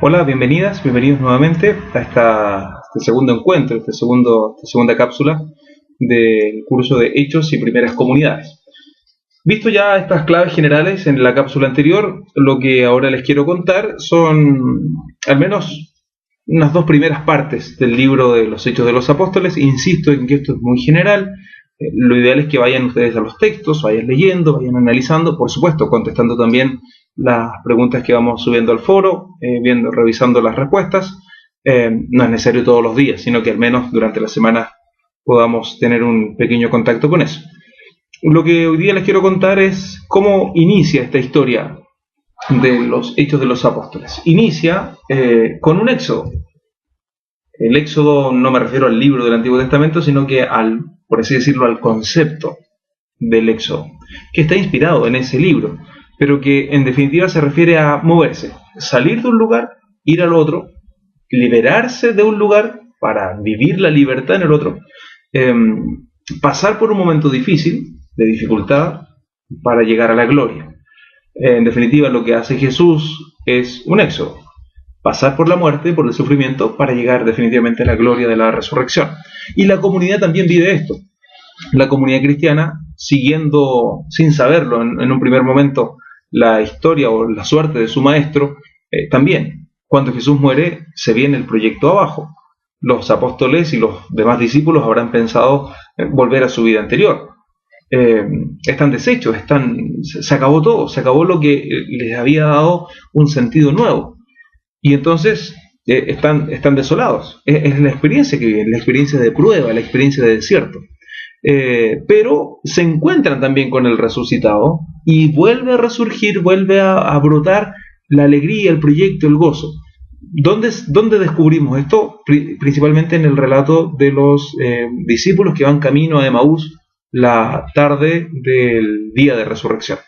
Hola, bienvenidas, bienvenidos nuevamente a este segundo encuentro, esta segunda cápsula del curso de Hechos y Primeras Comunidades. Visto ya estas claves generales en la cápsula anterior, lo que ahora les quiero contar son al menos unas dos primeras partes del libro de los Hechos de los Apóstoles. Insisto en que esto es muy general. Lo ideal es que vayan ustedes a los textos, vayan leyendo, vayan analizando, por supuesto, contestando también las preguntas que vamos subiendo al foro, revisando las respuestas. No es necesario todos los días, sino que al menos durante la semana podamos tener un pequeño contacto con eso. Lo que hoy día les quiero contar es cómo inicia esta historia de los Hechos de los Apóstoles. Inicia con un éxodo. El éxodo no me refiero al libro del Antiguo Testamento, sino que por así decirlo, al concepto del éxodo, que está inspirado en ese libro, pero que en definitiva se refiere a moverse, salir de un lugar, ir al otro, liberarse de un lugar para vivir la libertad en el otro, pasar por un momento difícil, de dificultad, para llegar a la gloria. En definitiva, lo que hace Jesús es un éxodo, pasar por la muerte, por el sufrimiento, para llegar definitivamente a la gloria de la resurrección. Y la comunidad también vive esto. La comunidad cristiana, siguiendo, sin saberlo en un primer momento, la historia o la suerte de su maestro, también, cuando Jesús muere, se viene el proyecto abajo. Los apóstoles y los demás discípulos habrán pensado volver a su vida anterior. Están deshechos, se acabó todo, se acabó lo que les había dado un sentido nuevo. Y entonces están desolados. Es la experiencia que viven, la experiencia de prueba, la experiencia de desierto. Pero se encuentran también con el resucitado y vuelve a resurgir, vuelve a brotar la alegría, el proyecto, el gozo. ¿Dónde descubrimos esto? Principalmente en el relato de los discípulos que van camino a Emaús la tarde del día de resurrección.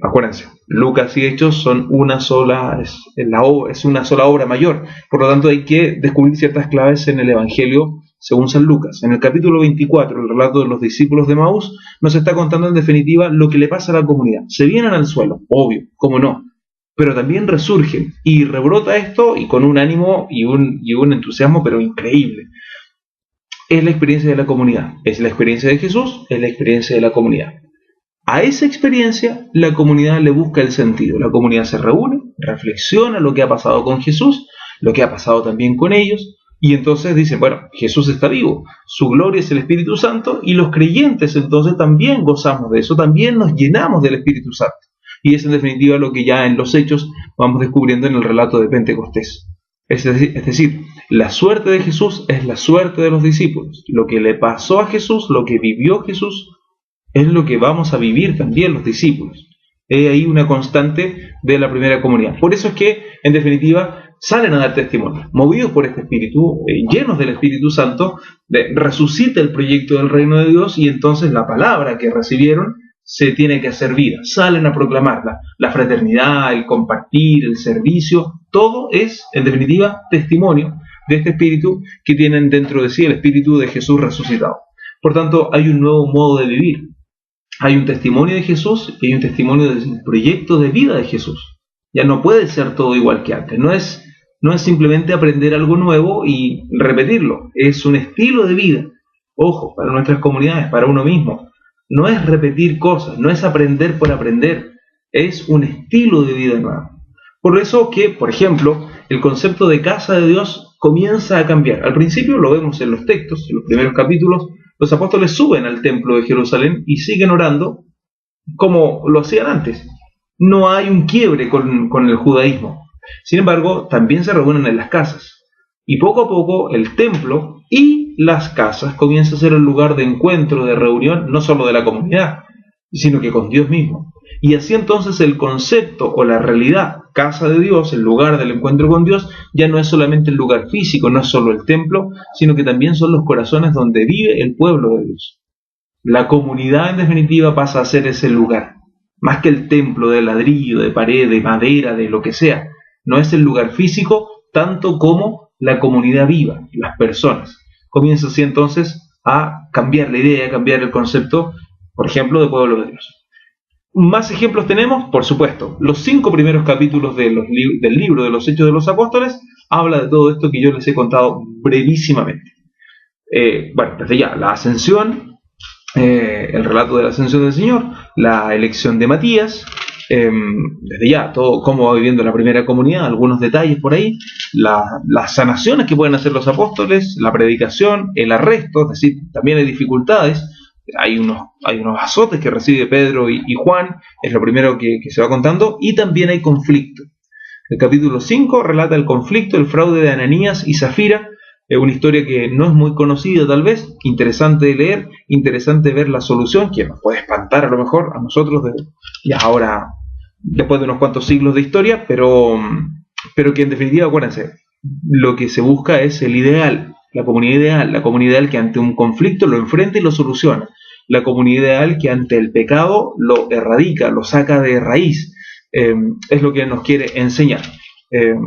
Acuérdense, Lucas y Hechos son una sola, es una sola obra mayor. Por lo tanto, hay que descubrir ciertas claves en el Evangelio según San Lucas. En el capítulo 24, el relato de los discípulos de Emaús, nos está contando en definitiva lo que le pasa a la comunidad. Se vienen al suelo, obvio, cómo no, pero también resurgen y rebrota esto y con un ánimo y un entusiasmo pero increíble. Es la experiencia de la comunidad, es la experiencia de Jesús, es la experiencia de la comunidad. A esa experiencia la comunidad le busca el sentido. La comunidad se reúne, reflexiona lo que ha pasado con Jesús, lo que ha pasado también con ellos, y entonces dicen, bueno, Jesús está vivo, su gloria es el Espíritu Santo, y los creyentes entonces también gozamos de eso, también nos llenamos del Espíritu Santo. Y es en definitiva lo que ya en los Hechos vamos descubriendo en el relato de Pentecostés. Es decir, la suerte de Jesús es la suerte de los discípulos. Lo que le pasó a Jesús, lo que vivió Jesús, es lo que vamos a vivir también los discípulos. Hay ahí una constante de la primera comunidad. Por eso es que, en definitiva, salen a dar testimonio, movidos por este Espíritu, llenos del Espíritu Santo, resucita el proyecto del reino de Dios y entonces la palabra que recibieron se tiene que hacer vida. Salen a proclamarla. La fraternidad, el compartir, el servicio, todo es, en definitiva, testimonio de este Espíritu que tienen dentro de sí, el Espíritu de Jesús resucitado. Por tanto, hay un nuevo modo de vivir. Hay un testimonio de Jesús y hay un testimonio del proyecto de vida de Jesús. Ya no puede ser todo igual que antes. No es simplemente aprender algo nuevo y repetirlo. Es un estilo de vida. Ojo, para nuestras comunidades, para uno mismo. No es repetir cosas, no es aprender por aprender. Es un estilo de vida nuevo. Por eso que, por ejemplo, el concepto de casa de Dios comienza a cambiar. Al principio lo vemos en los textos, en los primeros capítulos. Los apóstoles suben al templo de Jerusalén y siguen orando como lo hacían antes. No hay un quiebre con el judaísmo. Sin embargo, también se reúnen en las casas. Y poco a poco el templo y las casas comienzan a ser el lugar de encuentro, de reunión, no solo de la comunidad, sino que con Dios mismo. Y así entonces el concepto o la realidad, casa de Dios, el lugar del encuentro con Dios, ya no es solamente el lugar físico, no es solo el templo, sino que también son los corazones donde vive el pueblo de Dios. La comunidad en definitiva pasa a ser ese lugar, más que el templo de ladrillo, de pared, de madera, de lo que sea. No es el lugar físico tanto como la comunidad viva, las personas. Comienza así entonces a cambiar la idea, a cambiar el concepto, por ejemplo, de pueblo de Dios. Más ejemplos tenemos, por supuesto. Los 5 primeros capítulos del libro de los Hechos de los Apóstoles habla de todo esto que yo les he contado brevísimamente. Bueno, desde ya, la ascensión, el relato de la ascensión del Señor, la elección de Matías, desde ya, todo cómo va viviendo la primera comunidad, algunos detalles por ahí, las sanaciones que pueden hacer los apóstoles, la predicación, el arresto, es decir, también hay dificultades. Hay unos azotes que recibe Pedro y Juan, es lo primero que se va contando, y también hay conflicto. El capítulo 5 relata el conflicto, el fraude de Ananías y Zafira, una historia que no es muy conocida tal vez, interesante de leer, interesante ver la solución, que nos puede espantar a lo mejor a nosotros, ya ahora, después de unos cuantos siglos de historia, pero que en definitiva, acuérdense, lo que se busca es el ideal, la comunidad ideal que ante un conflicto lo enfrenta y lo soluciona. La comunidad ideal que ante el pecado lo erradica, lo saca de raíz. Es lo que nos quiere enseñar.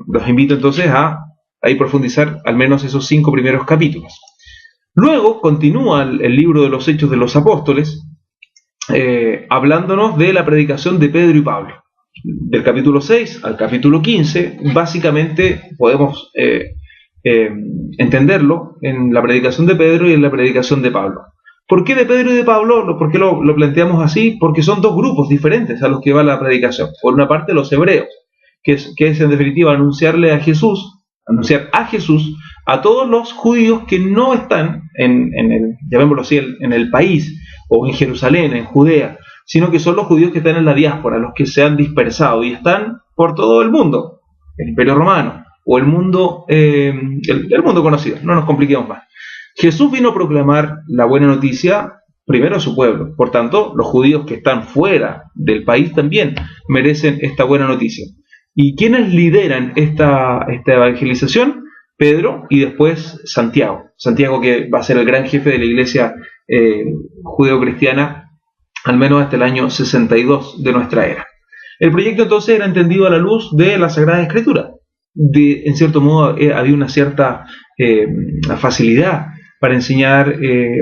Los invito entonces a profundizar al menos esos 5 primeros capítulos. Luego continúa el libro de los Hechos de los Apóstoles, hablándonos de la predicación de Pedro y Pablo. Del capítulo 6 al capítulo 15, básicamente podemos entenderlo en la predicación de Pedro y en la predicación de Pablo. ¿Por qué de Pedro y de Pablo? ¿Por qué lo planteamos así? Porque son 2 grupos diferentes a los que va la predicación. Por una parte, los hebreos, que es en definitiva anunciar a Jesús a todos los judíos que no están llamémoslo así, en el país, o en Jerusalén, en Judea, sino que son los judíos que están en la diáspora, los que se han dispersado y están por todo el mundo, el Imperio Romano, o el mundo conocido, no nos compliquemos más. Jesús vino a proclamar la buena noticia primero a su pueblo, por tanto, los judíos que están fuera del país también merecen esta buena noticia. ¿Y quiénes lideran esta evangelización? Pedro y después Santiago. Santiago, que va a ser el gran jefe de la iglesia judeo-cristiana, al menos hasta el año 62 de nuestra era. El proyecto entonces era entendido a la luz de la Sagrada Escritura. En cierto modo había una cierta facilidad para enseñar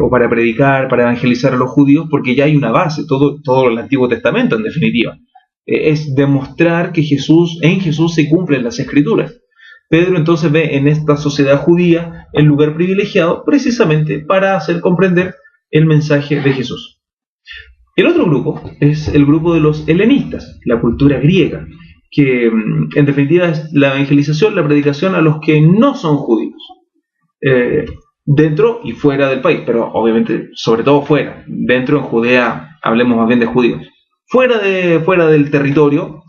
o para predicar, para evangelizar a los judíos, porque ya hay una base, todo el Antiguo Testamento en definitiva. Es demostrar que en Jesús se cumplen las Escrituras. Pedro entonces ve en esta sociedad judía el lugar privilegiado precisamente para hacer comprender el mensaje de Jesús. El otro grupo es el grupo de los helenistas, la cultura griega, que en definitiva es la evangelización, la predicación a los que no son judíos, dentro y fuera del país, pero obviamente sobre todo fuera. Dentro, en Judea, hablemos más bien de judíos. Fuera del territorio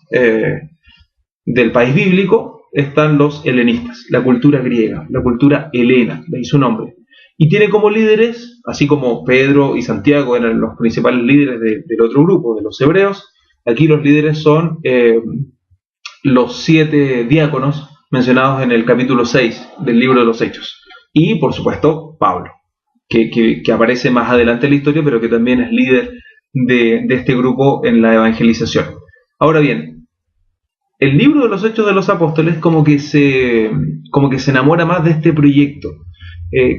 del país bíblico están los helenistas, la cultura griega, la cultura helena, de ahí su nombre. Y tiene como líderes, así como Pedro y Santiago eran los principales líderes del otro grupo, de los hebreos, aquí los líderes son los 7 diáconos mencionados en el capítulo 6 del libro de los Hechos. Y, por supuesto, Pablo, que aparece más adelante en la historia, pero que también es líder de este grupo en la evangelización. Ahora bien, el libro de los Hechos de los Apóstoles como que se enamora más de este proyecto,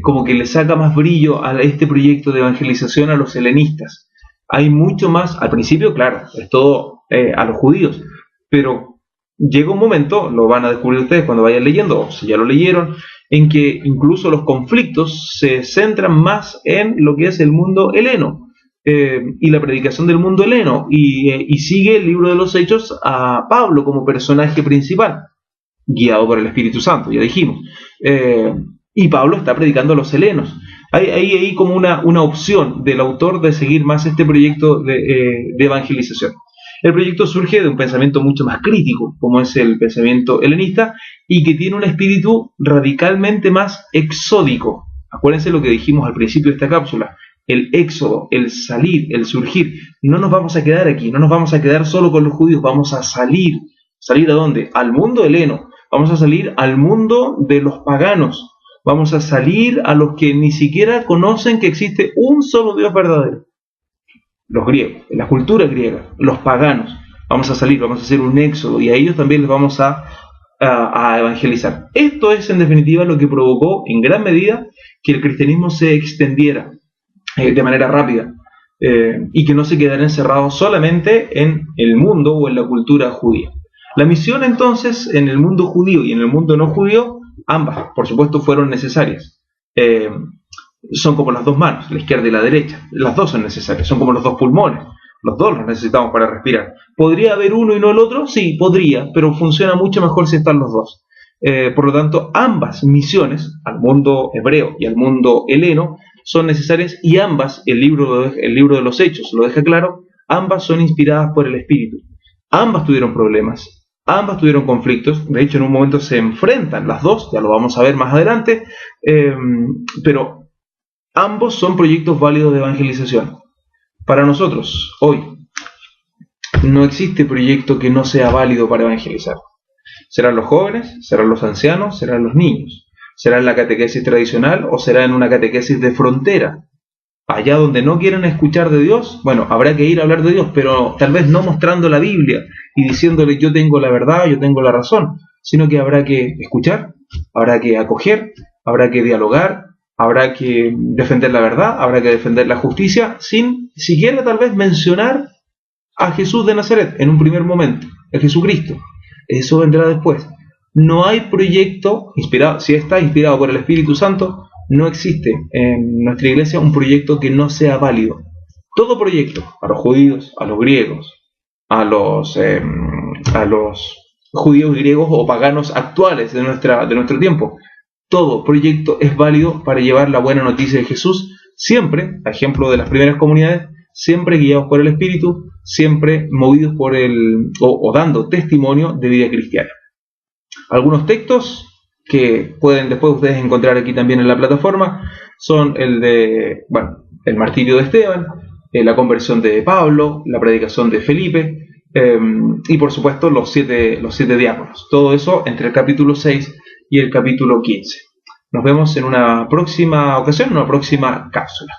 como que le saca más brillo a este proyecto de evangelización a los helenistas. Hay mucho más, al principio, claro, es todo a los judíos, pero llega un momento, lo van a descubrir ustedes cuando vayan leyendo, o si ya lo leyeron, en que incluso los conflictos se centran más en lo que es el mundo heleno, y la predicación del mundo heleno, y sigue el libro de los Hechos a Pablo como personaje principal, guiado por el Espíritu Santo, ya dijimos, y Pablo está predicando a los helenos. Hay como una opción del autor de seguir más este proyecto de evangelización. El proyecto surge de un pensamiento mucho más crítico, como es el pensamiento helenista, y que tiene un espíritu radicalmente más exódico. Acuérdense lo que dijimos al principio de esta cápsula, el éxodo, el salir, el surgir. No nos vamos a quedar aquí, no nos vamos a quedar solo con los judíos, vamos a salir. ¿Salir a dónde? Al mundo heleno, vamos a salir al mundo de los paganos, vamos a salir a los que ni siquiera conocen que existe un solo Dios verdadero. Los griegos, la cultura griega, los paganos. Vamos a salir, vamos a hacer un éxodo y a ellos también les vamos a evangelizar. Esto es en definitiva lo que provocó en gran medida que el cristianismo se extendiera de manera rápida. y que no se quedara encerrado solamente en el mundo o en la cultura judía. La misión entonces en el mundo judío y en el mundo no judío, ambas por supuesto fueron necesarias. Son como las dos manos, la izquierda y la derecha, las dos son necesarias, son como los dos pulmones, los dos los necesitamos para respirar. ¿Podría haber uno y no el otro? Sí, podría, pero funciona mucho mejor si están los dos. Por lo tanto, ambas misiones, al mundo hebreo y al mundo heleno, son necesarias, y ambas, el libro de los Hechos lo deja claro, ambas son inspiradas por el Espíritu. Ambas tuvieron problemas, ambas tuvieron conflictos, de hecho en un momento se enfrentan las dos, ya lo vamos a ver más adelante, pero ambos son proyectos válidos de evangelización. Para nosotros, hoy, no existe proyecto que no sea válido para evangelizar. ¿Serán los jóvenes? ¿Serán los ancianos? ¿Serán los niños? ¿Será en la catequesis tradicional o será en una catequesis de frontera? Allá donde no quieren escuchar de Dios, bueno, habrá que ir a hablar de Dios, pero tal vez no mostrando la Biblia y diciéndole yo tengo la verdad, yo tengo la razón, sino que habrá que escuchar, habrá que acoger, habrá que dialogar, habrá que defender la verdad, habrá que defender la justicia, sin siquiera tal vez mencionar a Jesús de Nazaret en un primer momento, a Jesucristo. Eso vendrá después. No hay proyecto inspirado, si está inspirado por el Espíritu Santo, no existe en nuestra iglesia un proyecto que no sea válido. Todo proyecto, a los judíos, a los griegos, a los judíos griegos o paganos actuales de nuestro tiempo, todo proyecto es válido para llevar la buena noticia de Jesús, siempre, a ejemplo de las primeras comunidades, siempre guiados por el Espíritu, siempre movidos por o dando testimonio de vida cristiana. Algunos textos que pueden después ustedes encontrar aquí también en la plataforma son el martirio de Esteban, la conversión de Pablo, la predicación de Felipe, y por supuesto los siete diáconos. Todo eso entre el capítulo 6 y el capítulo 15. Nos vemos en una próxima ocasión, en una próxima cápsula.